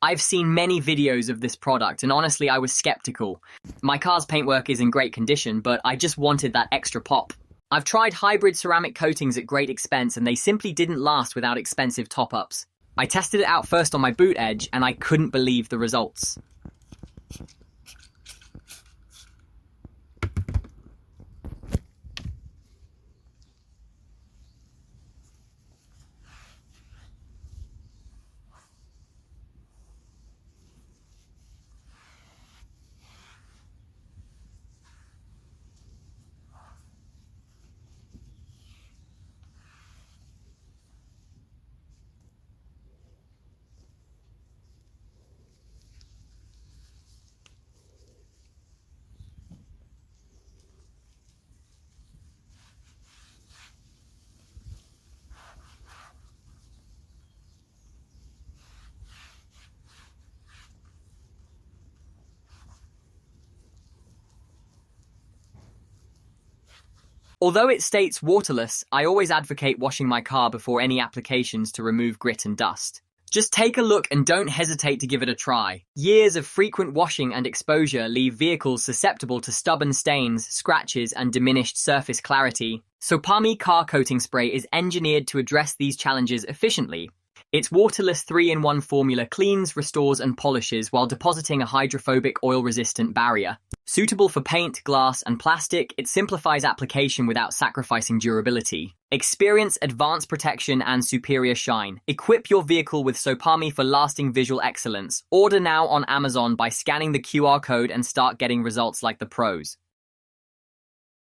I've seen many videos of this product, and honestly, I was skeptical. My car's paintwork is in great condition, but I just wanted that extra pop. I've tried hybrid ceramic coatings at great expense, and they simply didn't last without expensive top-ups. I tested it out first on my boot edge, and I couldn't believe the results. Although it states waterless, I always advocate washing my car before any applications to remove grit and dust. Just take a look and don't hesitate to give it a try. Years of frequent washing and exposure leave vehicles susceptible to stubborn stains, scratches, and diminished surface clarity. Sopami Car Coating Spray is engineered to address these challenges efficiently. Its waterless 3-in-1 formula cleans, restores, and polishes while depositing a hydrophobic oil-resistant barrier. Suitable for paint, glass, and plastic, it simplifies application without sacrificing durability. Experience advanced protection and superior shine. Equip your vehicle with Sopami for lasting visual excellence. Order now on Amazon by scanning the QR code and start getting results like the pros.